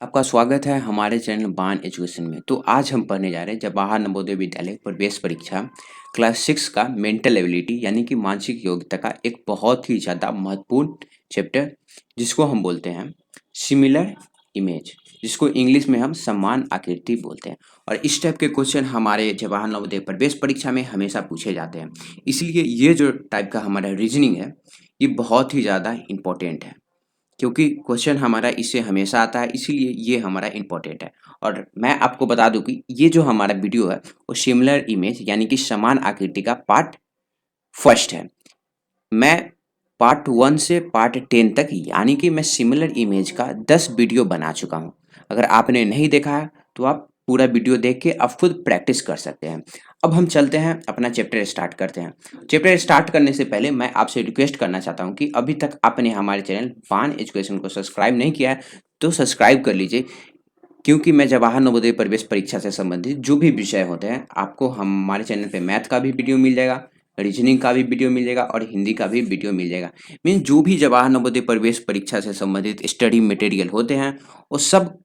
आपका स्वागत है हमारे चैनल बान एजुकेशन में। तो आज हम पढ़ने जा रहे हैं जवाहर नवोदय विद्यालय प्रवेश परीक्षा क्लास 6 का मेंटल एबिलिटी यानी कि मानसिक योग्यता का एक बहुत ही ज़्यादा महत्वपूर्ण चैप्टर, जिसको हम बोलते हैं सिमिलर इमेज, जिसको इंग्लिश में हम समान आकृति बोलते हैं। और इस टाइप के क्वेश्चन हमारे जवाहर नवोदय प्रवेश परीक्षा में हमेशा पूछे जाते हैं। इसलिए ये जो टाइप का हमारा रीजनिंग है, ये बहुत ही ज़्यादा इम्पोर्टेंट है, क्योंकि क्वेश्चन हमारा इससे हमेशा आता है, इसीलिए ये हमारा इम्पोर्टेंट है। और मैं आपको बता दूं कि ये जो हमारा वीडियो है वो सिमिलर इमेज यानी कि समान आकृति का पार्ट फर्स्ट है। मैं पार्ट 1 से पार्ट 10 तक यानी कि मैं सिमिलर इमेज का 10 वीडियो बना चुका हूँ। अगर आपने नहीं देखा है तो आप पूरा वीडियो देख के आप खुद प्रैक्टिस कर सकते हैं। अब हम चलते हैं, अपना चैप्टर स्टार्ट करते हैं। चैप्टर स्टार्ट करने से पहले मैं आपसे रिक्वेस्ट करना चाहता हूँ कि अभी तक आपने हमारे चैनल बान एजुकेशन को सब्सक्राइब नहीं किया है तो सब्सक्राइब कर लीजिए, क्योंकि मैं जवाहर नवोदय प्रवेश परीक्षा से संबंधित जो भी विषय होते हैं आपको हमारे चैनल पे मैथ का भी वीडियो मिल जाएगा, रीजनिंग का भी वीडियो मिल जाएगा और हिंदी का भी वीडियो मिल जाएगा। मीन जो भी जवाहर नवोदय प्रवेश परीक्षा से संबंधित स्टडी मटेरियल होते हैं वो सब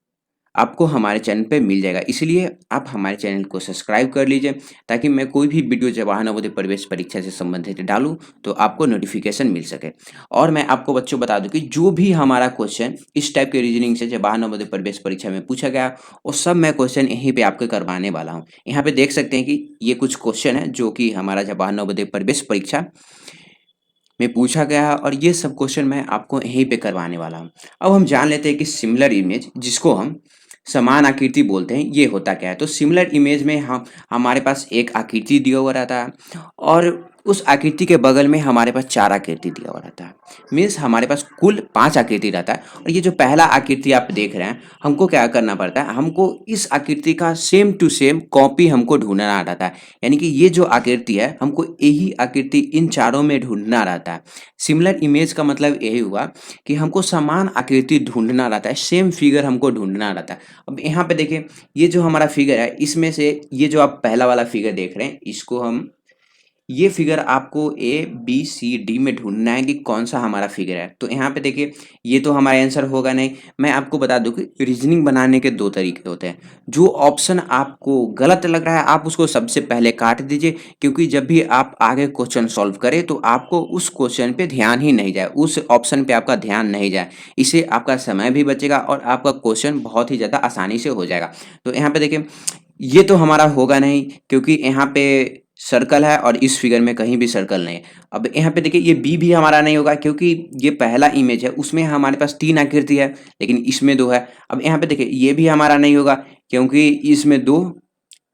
आपको हमारे चैनल पे मिल जाएगा। इसलिए आप हमारे चैनल को सब्सक्राइब कर लीजिए, ताकि मैं कोई भी वीडियो जवाहर नवोदय प्रवेश परीक्षा से संबंधित डालूँ तो आपको नोटिफिकेशन मिल सके। और मैं आपको बच्चों बता दूं कि जो भी हमारा क्वेश्चन इस टाइप के रीजनिंग से जवाहर नवोदय प्रवेश परीक्षा में पूछा गया, वो सब मैं क्वेश्चन यहीं पे आपको करवाने वाला हूँ। यहाँ पे देख सकते हैं कि ये कुछ क्वेश्चन है जो कि हमारा जवाहर नवोदय प्रवेश परीक्षा में पूछा गया है, और ये सब क्वेश्चन मैं आपको यहीं पे करवाने वाला हूँ। अब हम जान लेते हैं कि सिमिलर इमेज, जिसको हम समान आकृति बोलते हैं, ये होता क्या है। तो सिमिलर इमेज में हम हमारे पास एक आकृति दिया हुआ रहता है और उस आकृति के बगल में हमारे पास 4 आकृति दिया हुआ रहता है। मीन्स हमारे पास कुल 5 आकृति रहता है। और ये जो पहला आकृति आप देख रहे हैं, हमको क्या करना पड़ता है, हमको इस आकृति का सेम टू सेम कॉपी हमको ढूंढना रहता है। यानी कि ये जो आकृति है हमको यही आकृति इन चारों में ढूंढना रहता है। सिमिलर इमेज का मतलब यही हुआ कि हमको समान आकृति ढूंढना रहता है, सेम फिगर हमको ढूंढना रहता है। अब यहाँ पे देखिए, ये जो हमारा फिगर है इसमें से ये जो आप पहला वाला फिगर देख रहे हैं, इसको हम ये फिगर आपको ए बी सी डी में ढूंढना है कि कौन सा हमारा फिगर है। तो यहाँ पे देखिए, ये तो हमारा आंसर होगा नहीं। मैं आपको बता दूं कि रीजनिंग बनाने के 2 तरीके होते हैं। जो ऑप्शन आपको गलत लग रहा है आप उसको सबसे पहले काट दीजिए, क्योंकि जब भी आप आगे क्वेश्चन सॉल्व करें तो आपको उस क्वेश्चन पे ध्यान ही नहीं जाए, उस ऑप्शन पे आपका ध्यान नहीं जाए। इससे आपका समय भी बचेगा और आपका क्वेश्चन बहुत ही ज़्यादा आसानी से हो जाएगा। तो यहाँ पे देखिए, ये तो हमारा होगा नहीं, क्योंकि यहाँ पे सर्कल है और इस फिगर में कहीं भी सर्कल नहीं है। अब यहाँ पे देखिए, ये बी भी हमारा नहीं होगा, क्योंकि ये पहला इमेज है उसमें हमारे पास 3 आकृति है लेकिन इसमें 2 है। अब यहाँ पे देखिए, ये भी हमारा नहीं होगा, क्योंकि इसमें 2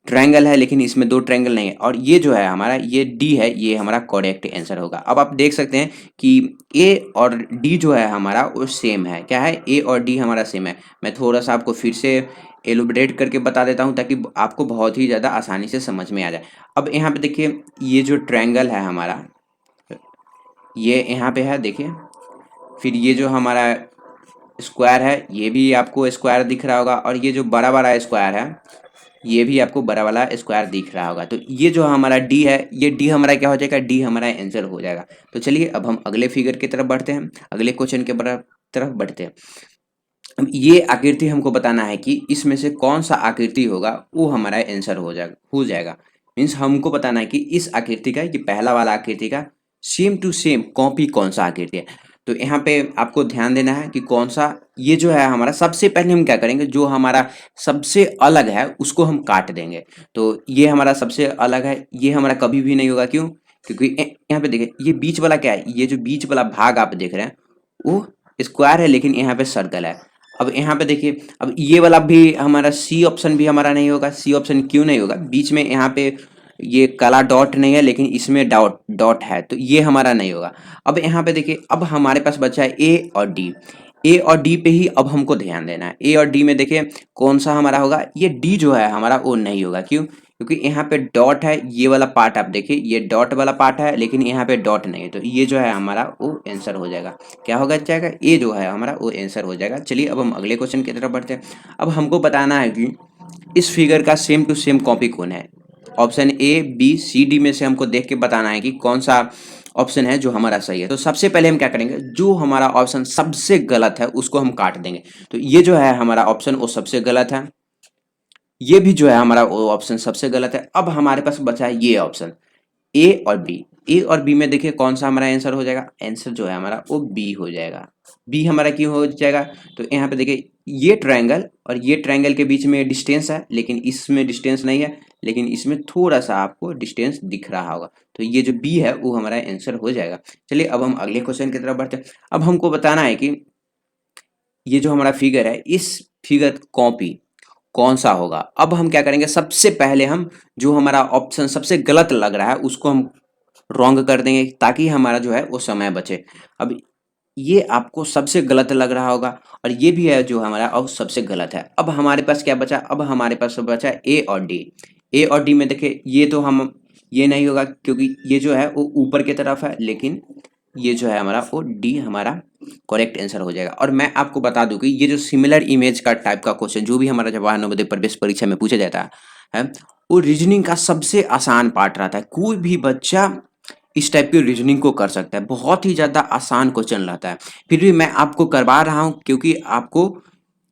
ट्रायंगल है लेकिन इसमें 2 ट्रायंगल नहीं है। और ये जो है हमारा, ये डी है, ये हमारा करेक्ट आंसर होगा। अब आप देख सकते हैं कि ए और डी जो है हमारा वो सेम है। क्या है, ए और डी हमारा सेम है। मैं थोड़ा सा आपको फिर से एलुबरेट करके बता देता हूँ ताकि आपको बहुत ही ज़्यादा आसानी से समझ में आ जाए। अब यहाँ पे देखिए, ये जो ट्रायंगल है हमारा, ये यहाँ पे है देखिए। फिर ये जो हमारा स्क्वायर है, ये भी आपको स्क्वायर दिख रहा होगा, और ये जो बड़ा वाला स्क्वायर है ये भी आपको बड़ा वाला स्क्वायर दिख रहा होगा। तो ये जो हमारा डी है, ये डी हमारा क्या हो जाएगा, डी हमारा आंसर हो जाएगा। तो चलिए अब हम अगले फिगर की तरफ बढ़ते हैं, अगले क्वेश्चन के तरफ बढ़ते हैं। अब ये आकृति हमको बताना है कि इसमें से कौन सा आकृति होगा वो हमारा आंसर हो जाएगा। मीन्स हमको बताना है कि इस आकृति का, ये पहला वाला आकृति का सेम टू सेम कॉपी कौन सा आकृति है। तो यहाँ पे आपको ध्यान देना है कि कौन सा, ये जो है हमारा, सबसे पहले हम क्या करेंगे, जो हमारा सबसे अलग है उसको हम काट देंगे। तो ये हमारा सबसे अलग है, ये हमारा कभी भी नहीं होगा। क्यों? क्योंकि यहाँ पे देखिए, ये बीच वाला क्या है, ये जो बीच वाला भाग आप देख रहे हैं वो स्क्वायर है लेकिन यहाँ पे सर्कल है। अब यहाँ पे देखिए, अब ये वाला भी हमारा सी ऑप्शन भी हमारा नहीं होगा। सी ऑप्शन क्यों नहीं होगा, बीच में यहाँ पे ये काला डॉट नहीं है लेकिन इसमें डॉट डॉट है, तो ये हमारा नहीं होगा। अब यहाँ पे देखिए, अब हमारे पास बचा है ए और डी। ए और डी पे ही अब हमको ध्यान देना है। ए और डी में देखिए कौन सा हमारा होगा, ये डी जो है हमारा वो नहीं होगा। क्यों? क्योंकि यहाँ पे डॉट है, ये वाला पार्ट आप देखिए, ये डॉट वाला पार्ट है लेकिन यहाँ पे डॉट नहीं है, तो ये जो है हमारा वो आंसर हो जाएगा। क्या होगा जाएगा, ये जो है हमारा वो आंसर हो जाएगा। चलिए अब हम अगले क्वेश्चन की तरफ बढ़ते हैं। अब हमको बताना है कि इस फिगर का सेम टू सेम कॉपी कौन है। Option A B C D में से हमको देख के बताना है कि कौन सा ऑप्शन है जो हमारा सही है। तो सबसे पहले हम क्या करेंगे, जो हमारा ऑप्शन सबसे गलत है उसको हम काट देंगे। तो ये जो है हमारा ऑप्शन वो सबसे गलत है, ये भी जो है हमारा वो ऑप्शन सबसे गलत है। अब हमारे पास बचा है ये ऑप्शन ए और बी। ए और बी में देखिए कौन सा हमारा आंसर हो जाएगा, आंसर जो है हमारा वो बी हो जाएगा। बी हमारा क्यों हो जाएगा, तो यहाँ पे देखिए ये ट्रायंगल और ये ट्रायंगल के बीच में डिस्टेंस है, लेकिन इसमें डिस्टेंस नहीं है, लेकिन इसमें थोड़ा सा आपको डिस्टेंस दिख रहा होगा। तो ये जो बी है वो हमारा आंसर हो जाएगा। चलिए अब हम अगले क्वेश्चन की तरफ बढ़ते हैं। अब हमको बताना है कि ये जो हमारा फिगर है, इस फिगर कॉपी कौन सा होगा। अब हम क्या करेंगे, सबसे पहले हम जो हमारा ऑप्शन सबसे गलत लग रहा है उसको हम रॉन्ग कर देंगे, ताकि हमारा जो है वो समय बचे। अब ये आपको सबसे गलत लग रहा होगा और ये भी है जो हमारा अब सबसे गलत है। अब हमारे पास क्या बचा, अब हमारे पास बचा ए और डी। ए और डी में देखिए ये तो हम ये नहीं होगा क्योंकि ये जो है वो ऊपर की तरफ है, लेकिन ये जो है हमारा वो डी हमारा करेक्ट आंसर हो जाएगा। और मैं आपको बता दूं कि ये जो सिमिलर इमेज का टाइप का क्वेश्चन जो भी हमारा जवाहर नवोदय प्रवेश परीक्षा में पूछा जाता है वो रीजनिंग का सबसे आसान पार्ट रहता है। कोई भी बच्चा इस टाइप की रीजनिंग को कर सकता है, बहुत ही ज़्यादा आसान क्वेश्चन रहता है। फिर भी मैं आपको करवा रहा हूँ क्योंकि आपको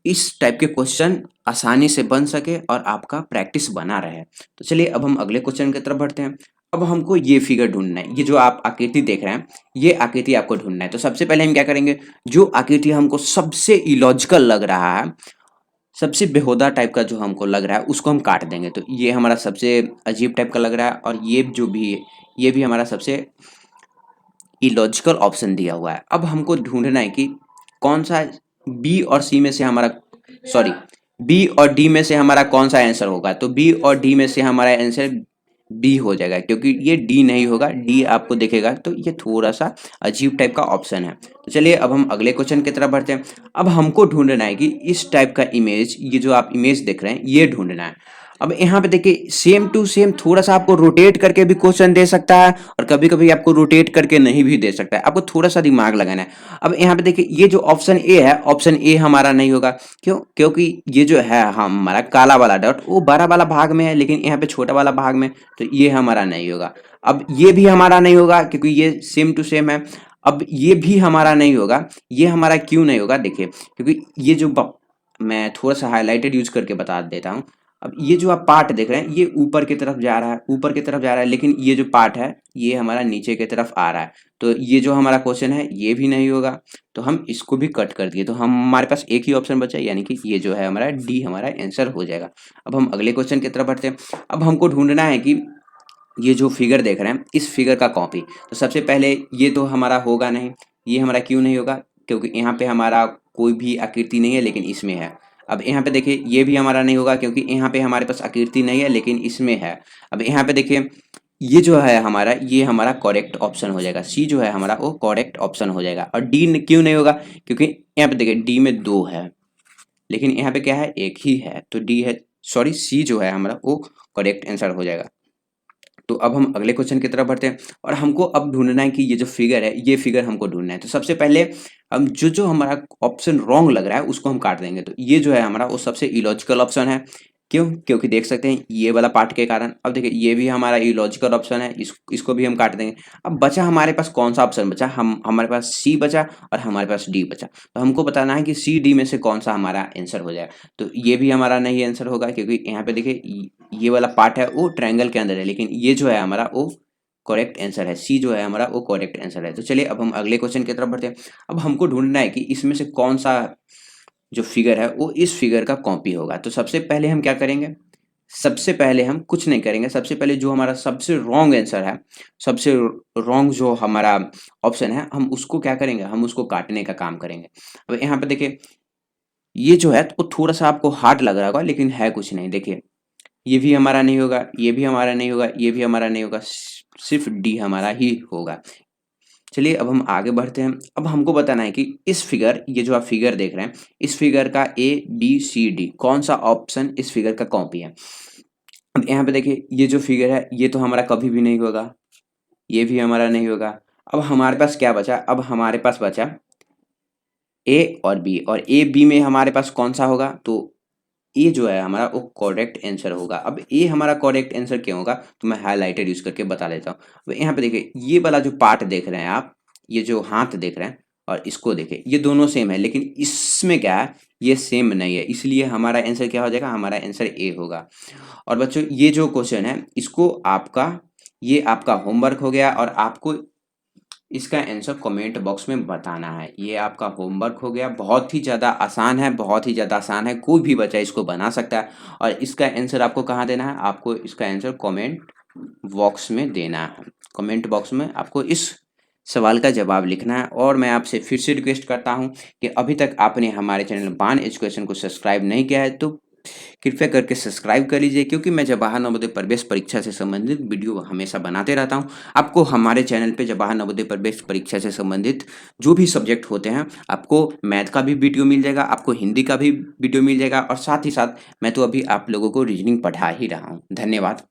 इस टाइप के क्वेश्चन आसानी से बन सके और आपका प्रैक्टिस बना रहे। तो चलिए अब हम अगले क्वेश्चन की तरफ बढ़ते हैं। अब हमको ये फिगर ढूंढना है, ये जो आप आकृति देख रहे हैं ये आकृति आपको ढूंढना है। तो सबसे पहले हम क्या करेंगे, जो आकृति हमको सबसे इलॉजिकल लग रहा है, सबसे बेहुदा टाइप का जो हमको लग रहा है उसको हम काट देंगे। तो ये हमारा सबसे अजीब टाइप का लग रहा है और ये जो भी है ये भी हमारा सबसे इलॉजिकल ऑप्शन दिया हुआ है। अब हमको ढूंढना है कि कौन सा बी और सी में से हमारा सॉरी बी और डी में से हमारा कौन सा आंसर होगा। तो बी और डी में से हमारा आंसर बी हो जाएगा, क्योंकि ये डी नहीं होगा। डी आपको दिखेगा तो ये थोड़ा सा अजीब टाइप का ऑप्शन है। तो चलिए अब हम अगले क्वेश्चन की तरफ बढ़ते हैं। अब हमको ढूंढना है कि इस टाइप का इमेज, ये जो आप इमेज देख रहे हैं ये ढूंढना है। अब यहाँ पे देखिए सेम टू सेम थोड़ा सा आपको रोटेट करके भी क्वेश्चन दे सकता है और कभी कभी आपको रोटेट करके नहीं भी दे सकता है, आपको थोड़ा सा दिमाग लगाना है। अब यहाँ पे देखिए ये जो ऑप्शन ए है, ऑप्शन ए हमारा नहीं होगा। क्यों, क्योंकि ये जो है हमारा काला वाला डॉट वो बड़ा वाला भाग में है, लेकिन यहाँ पे छोटा वाला भाग में, तो ये हमारा नहीं होगा। अब ये भी हमारा नहीं होगा क्योंकि ये सेम टू सेम है। अब ये भी हमारा नहीं होगा, ये हमारा क्यों नहीं होगा देखिए, क्योंकि ये जो मैं थोड़ा सा हाईलाइटेड यूज करके बता देता हूँ। अब ये जो आप पार्ट देख रहे हैं ये ऊपर की तरफ जा रहा है, ऊपर की तरफ जा रहा है, लेकिन ये जो पार्ट है ये हमारा नीचे की तरफ आ रहा है। तो ये जो हमारा क्वेश्चन है ये भी नहीं होगा, तो हम इसको भी कट कर दिए। तो हमारे पास एक ही ऑप्शन बचा, यानी कि ये जो है हमारा डी हमारा आंसर हो जाएगा। अब हम अगले क्वेश्चन की तरफ बढ़ते हैं। अब हमको ढूंढना है कि ये जो फिगर देख रहे हैं इस फिगर का कॉपी। तो सबसे पहले ये तो हमारा होगा नहीं, ये हमारा क्यों नहीं होगा, क्योंकि यहाँ पे हमारा कोई भी आकृति नहीं है लेकिन इसमें है। अब यहाँ पे देखिए ये भी हमारा नहीं होगा क्योंकि यहाँ पे हमारे पास आकृति नहीं है लेकिन इसमें है। अब यहाँ पे देखिए ये जो है हमारा ये हमारा करेक्ट ऑप्शन हो जाएगा, सी जो है हमारा वो करेक्ट ऑप्शन हो जाएगा। और डी क्यों नहीं होगा, क्योंकि यहाँ पे देखिए डी में दो है लेकिन यहाँ पे क्या है एक ही है, तो डी है सॉरी सी जो है हमारा वो करेक्ट आंसर हो जाएगा। तो अब हम अगले क्वेश्चन की तरफ बढ़ते हैं और हमको अब ढूंढना है कि ये जो फिगर है ये फिगर हमको ढूंढना है। तो सबसे पहले हम जो जो हमारा ऑप्शन रॉन्ग लग रहा है उसको हम काट देंगे। तो ये जो है हमारा वो सबसे इलॉजिकल ऑप्शन है। क्यों, क्योंकि देख सकते हैं ये वाला पार्ट के कारण। अब देखिए ये भी हमारा इलॉजिकल ऑप्शन है, इसको भी हम काट देंगे। अब बचा हमारे पास कौन सा ऑप्शन बचा, हमारे पास सी बचा और हमारे पास डी बचा। तो हमको बताना है कि सी डी में से कौन सा हमारा आंसर हो जाए। तो ये भी हमारा नहीं आंसर होगा क्योंकि यहाँ पे देखिए ये वाला पार्ट है वो ट्रायंगल के अंदर है, लेकिन ये जो है हमारा वो करेक्ट आंसर है, सी जो है हमारा वो करेक्ट आंसर है। तो चलिए अब हम अगले क्वेश्चन की तरफ बढ़ते हैं। अब हमको ढूंढना है कि इसमें से कौन सा जो फिगर है वो इस फिगर का कॉपी होगा। तो सबसे पहले हम क्या करेंगे, सबसे पहले हम कुछ नहीं करेंगे, सबसे पहले जो हमारा सबसे रॉन्ग आंसर है, सबसे रॉन्ग जो हमारा ऑप्शन है, हम उसको क्या करेंगे, हम उसको काटने का काम करेंगे। अब यहाँ पे देखिए ये जो है वो थोड़ा सा आपको हार्ड लग रहा होगा लेकिन है कुछ नहीं। देखिए ये भी हमारा नहीं होगा, ये भी हमारा नहीं होगा, ये भी हमारा नहीं होगा, सिर्फ डी हमारा ही होगा। चलिए अब हम आगे बढ़ते हैं। अब हमको बताना है कि इस फिगर, ये जो आप फिगर देख रहे हैं इस फिगर का ए बी सी डी कौन सा ऑप्शन इस फिगर का कॉपी है। अब यहाँ पे देखिए ये जो फिगर है ये तो हमारा कभी भी नहीं होगा, ये भी हमारा नहीं होगा। अब हमारे पास क्या बचा, अब हमारे पास बचा ए और बी, और ए बी में हमारे पास कौन सा होगा, तो ए जो है हमारा वो करेक्ट आंसर होगा। अब ए हमारा करेक्ट आंसर क्यों होगा, तो मैं हाइलाइटर यूज़ करके बता देता हूँ। अब यहाँ पे देखिए ये वाला जो पार्ट देख रहे हैं आप, ये जो हाथ देख रहे हैं और इसको देखिए, ये दोनों सेम है, लेकिन इसमें क्या है, ये सेम नहीं है, इसलिए हमारा आंसर क्या हो जाएगा, हमारा आंसर ए होगा। और बच्चों ये जो क्वेश्चन है इसको आपका, ये आपका होमवर्क हो गया और आपको इसका आंसर कमेंट बॉक्स में बताना है। ये आपका होमवर्क हो गया, बहुत ही ज़्यादा आसान है, बहुत ही ज़्यादा आसान है, कोई भी बच्चा इसको बना सकता है। और इसका आंसर आपको कहाँ देना है, आपको इसका आंसर कमेंट बॉक्स में देना है। कमेंट बॉक्स में आपको इस सवाल का जवाब लिखना है। और मैं आपसे फिर से रिक्वेस्ट करता हूँ कि अभी तक आपने हमारे चैनल बान एजुकेशन को सब्सक्राइब नहीं किया है तो कृपया करके सब्सक्राइब कर लीजिए, क्योंकि मैं जवाहर नवोदय प्रवेश परीक्षा से संबंधित वीडियो हमेशा बनाते रहता हूं। आपको हमारे चैनल पे जवाहर नवोदय प्रवेश परीक्षा से संबंधित जो भी सब्जेक्ट होते हैं, आपको मैथ का भी वीडियो मिल जाएगा, आपको हिंदी का भी वीडियो मिल जाएगा, और साथ ही साथ मैं तो अभी आप लोगों को रीजनिंग पढ़ा ही रहा हूँ। धन्यवाद।